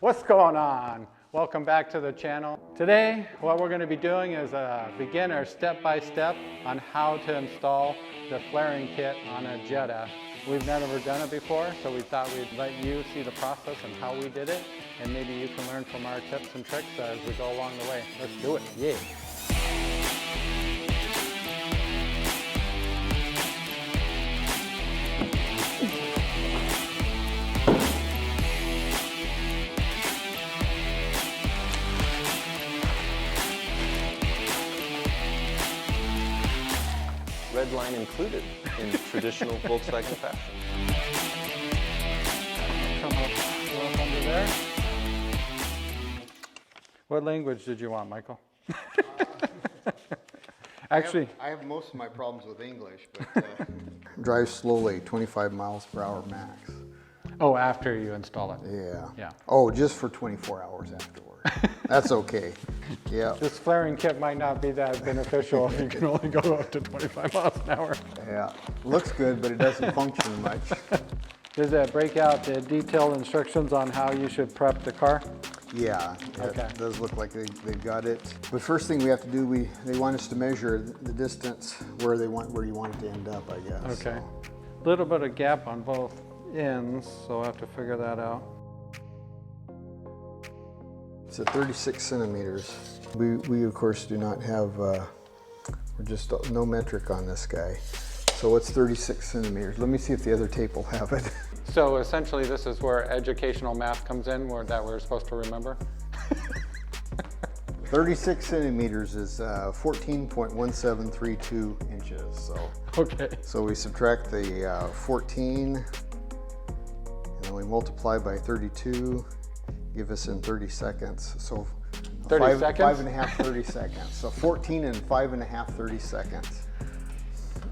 What's going on? Welcome back to the channel. Today, what we're going to be doing is a beginner step-by-step on how to install the flaring kit on a Jetta. We've never done it before, so we thought we'd let you see the process and how we did it, and maybe you can learn from our tips and tricks as we go along the way. Let's do it, yay! Red line included in traditional Volkswagen fashion. Come up under there. What language did you want, Michael? Actually, I have most of my problems with English, but drive slowly, 25 miles per hour max. oh, after you install it. Yeah. Yeah. Oh, just for 24 hours afterward. That's okay. Yeah. This flaring kit might not be that beneficial if you can only go up to 25 miles an hour. Yeah. Looks good, but it doesn't function much. Does that break out the detailed instructions on how you should prep the car? Yeah. Okay. It does look like they've got it. But first thing we have to do, they want us to measure the distance where you want it to end up, I guess. Okay. A little bit of gap on both ends, so I'll have to figure that out. It's at 36 centimeters. We of course do not have, we're just no metric on this guy. So it's 36 centimeters. Let me see if the other tape will have it. So essentially this is where educational math comes in, that we're supposed to remember. 36 centimeters is 14.1732 inches. So, okay. So we subtract the 14 and then we multiply by 32. Give us in 30 seconds. So 30 seconds? 30 seconds. So 14 and 30 seconds.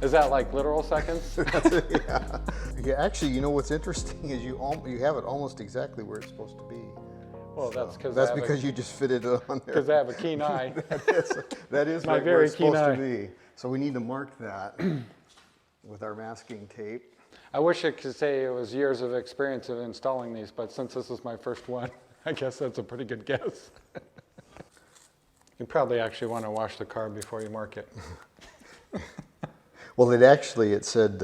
Is that like literal seconds? Yeah. Yeah. Actually, you know what's interesting is you have it almost exactly where it's supposed to be. Well, So that's because you just fitted it on there. Because I have a keen eye. that is My right very where it's keen supposed eye. to be. So we need to mark that with our masking tape. I wish I could say it was years of experience of installing these, but since this is my first one, I guess that's a pretty good guess. You probably actually want to wash the car before you mark it. Well, it said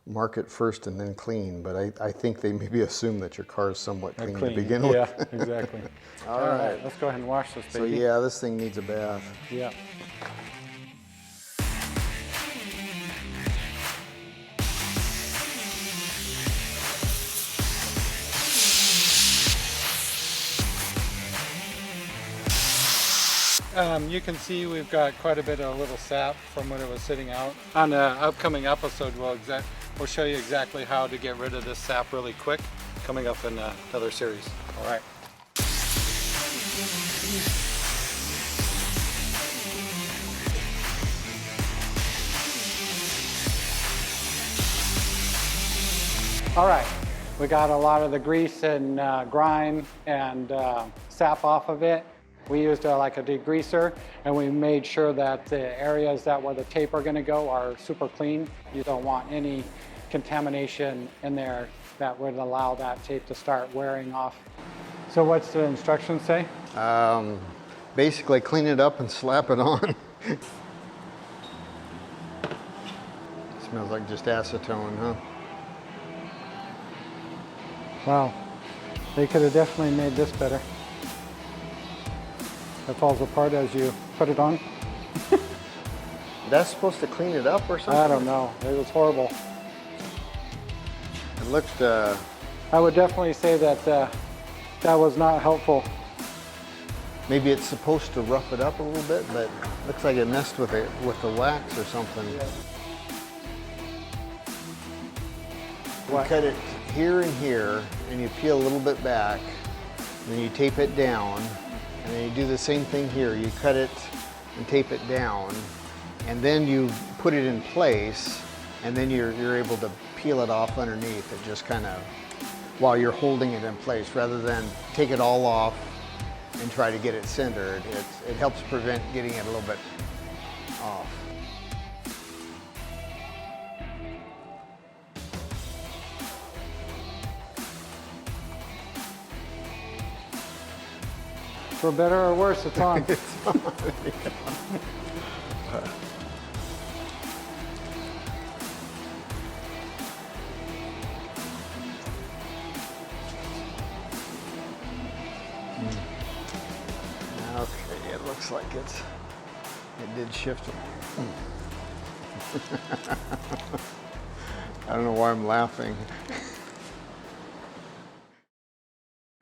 mark it first and then clean, but I think they maybe assume that your car is somewhat clean to begin with. Yeah, exactly. All right, let's go ahead and wash this baby. So yeah, this thing needs a bath. Yeah. You can see we've got quite a bit of little sap from when it was sitting out. On the upcoming episode, we'll show you exactly how to get rid of this sap really quick, coming up in another series. All right. All right, we got a lot of the grease and grime and sap off of it. We used like a degreaser, and we made sure that the areas where the tape are going to go are super clean. You don't want any contamination in there that would allow that tape to start wearing off. So what's the instructions say? Basically clean it up and slap it on. Smells like just acetone, huh? Wow, they could have definitely made this better. It falls apart as you put it on. That's supposed to clean it up or something? I don't know, it was horrible. It looked, I would definitely say that that was not helpful. maybe it's supposed to rough it up a little bit, but it looks like it messed with it, with the wax or something. Yeah. You cut it here and here, and you peel a little bit back, and then you tape it down, and then you do the same thing here. You cut it and tape it down, and then you put it in place, and then you're able to peel it off underneath. It just kind of, while you're holding it in place, rather than take it all off and try to get it centered. It helps prevent getting it a little bit off. For better or worse, it's on. Okay, it looks like it did shift. I don't know why I'm laughing.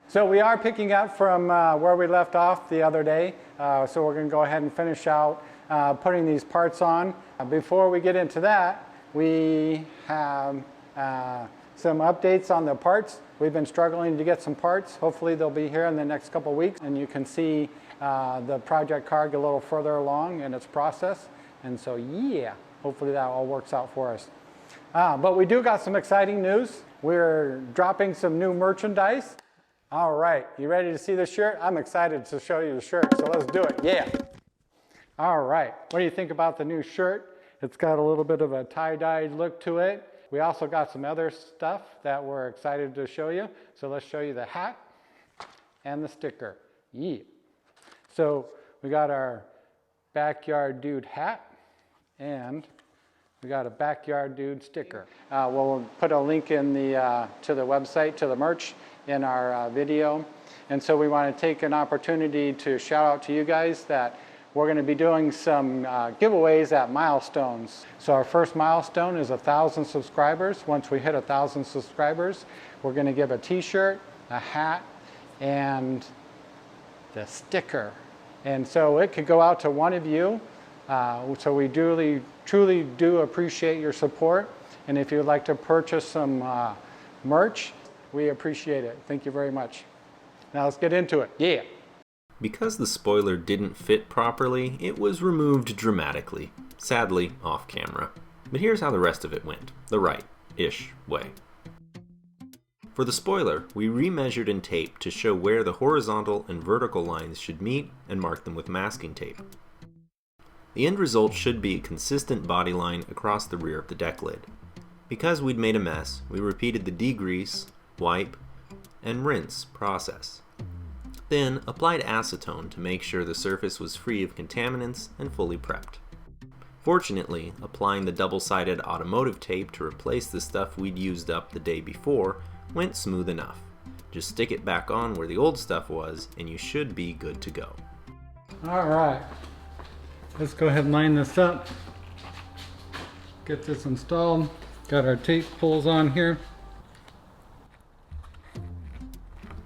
So we are picking up from where we left off the other day. So we're going to go ahead and finish out putting these parts on. Before we get into that, we have some updates on the parts. We've been struggling to get some parts. Hopefully they'll be here in the next couple weeks, and you can see the project car get a little further along in its process. And so yeah, hopefully that all works out for us. But we do got some exciting news. We're dropping some new merchandise. All right, you ready to see the shirt? I'm excited to show you the shirt, so let's do it, yeah. All right, what do you think about the new shirt? It's got a little bit of a tie-dyed look to it. We also got some other stuff that we're excited to show you. So let's show you the hat and the sticker, yeah. So we got our Backyard Dude hat, and we got a Backyard Dude sticker. We'll put a link in the to the website, to the merch in our video. And so we want to take an opportunity to shout out to you guys that we're going to be doing some giveaways at milestones. So our first milestone is 1,000 subscribers. Once we hit 1,000 subscribers, we're going to give a t-shirt, a hat, and the sticker. And so it could go out to one of you. So we truly do appreciate your support. And if you'd like to purchase some merch, we appreciate it. Thank you very much. Now let's get into it. Yeah. Because the spoiler didn't fit properly, it was removed dramatically, sadly off camera. But here's how the rest of it went, the right-ish way. For the spoiler, we remeasured and taped to show where the horizontal and vertical lines should meet and mark them with masking tape. The end result should be a consistent body line across the rear of the deck lid. Because we'd made a mess, we repeated the degrease, wipe, and rinse process. Then applied acetone to make sure the surface was free of contaminants and fully prepped. Fortunately, applying the double-sided automotive tape to replace the stuff we'd used up the day before went smooth enough. Just stick it back on where the old stuff was and you should be good to go. All right, let's go ahead and line this up. Get this installed. Got our tape pulls on here.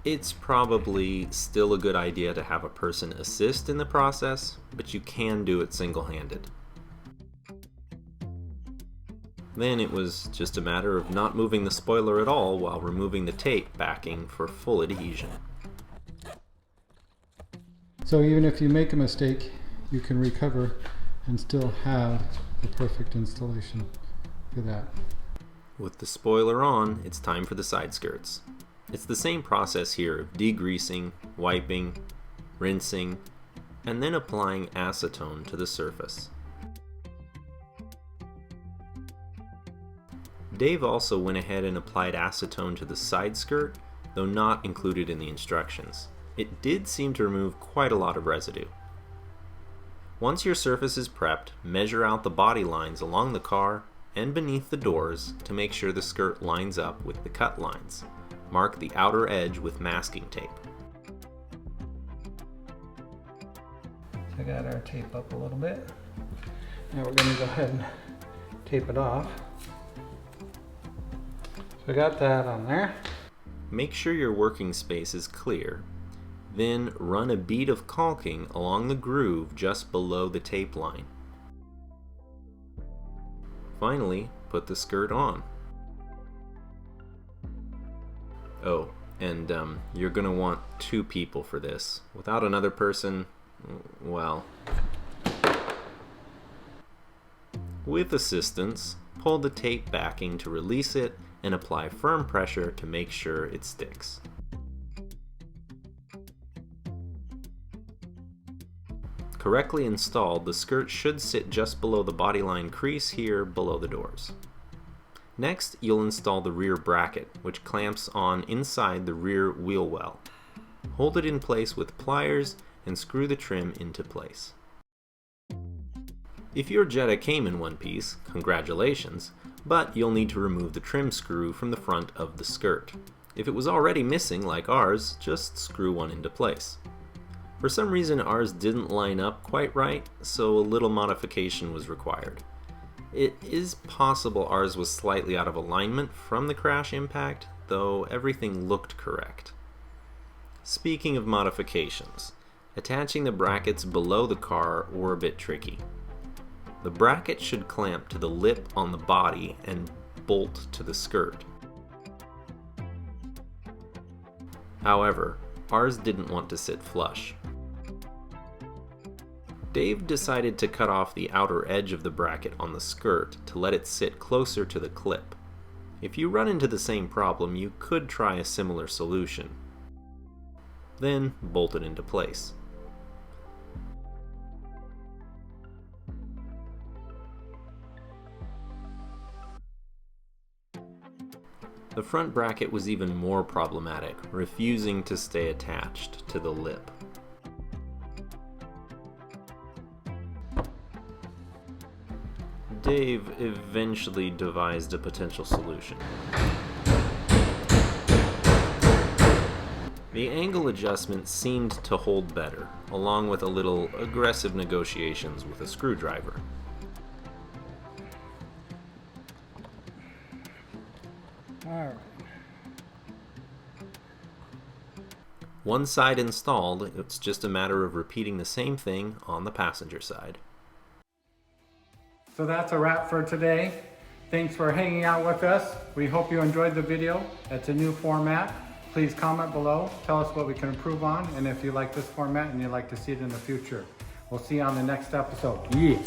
It's probably still a good idea to have a person assist in the process, but you can do it single-handed. Then it was just a matter of not moving the spoiler at all while removing the tape backing for full adhesion. So even if you make a mistake, you can recover and still have the perfect installation for that. With the spoiler on, it's time for the side skirts. It's the same process here of degreasing, wiping, rinsing, and then applying acetone to the surface. Dave also went ahead and applied acetone to the side skirt, though not included in the instructions. It did seem to remove quite a lot of residue. Once your surface is prepped, measure out the body lines along the car and beneath the doors to make sure the skirt lines up with the cut lines. Mark the outer edge with masking tape. I got our tape up a little bit. Now we're going to go ahead and tape it off. So I got that on there. Make sure your working space is clear. Then run a bead of caulking along the groove just below the tape line. Finally, put the skirt on. Oh, and you're going to want 2 people for this. Without another person, well... With assistance, pull the tape backing to release it and apply firm pressure to make sure it sticks. Correctly installed, the skirt should sit just below the bodyline crease here below the doors. Next, you'll install the rear bracket, which clamps on inside the rear wheel well. Hold it in place with pliers and screw the trim into place. If your Jetta came in one piece, congratulations, but you'll need to remove the trim screw from the front of the skirt. If it was already missing like ours, just screw one into place. For some reason ours didn't line up quite right, so a little modification was required. It is possible ours was slightly out of alignment from the crash impact, though everything looked correct. Speaking of modifications, attaching the brackets below the car were a bit tricky. The bracket should clamp to the lip on the body and bolt to the skirt. However, ours didn't want to sit flush. Dave decided to cut off the outer edge of the bracket on the skirt to let it sit closer to the clip. If you run into the same problem, you could try a similar solution. Then bolt it into place. The front bracket was even more problematic, refusing to stay attached to the lip. Dave eventually devised a potential solution. The angle adjustment seemed to hold better, along with a little aggressive negotiations with a screwdriver. All right. One side installed, it's just a matter of repeating the same thing on the passenger side. So that's a wrap for today. Thanks for hanging out with us. We hope you enjoyed the video. It's a new format. Please comment below, tell us what we can improve on, and if you like this format and you'd like to see it in the future. We'll see you on the next episode. Yeah.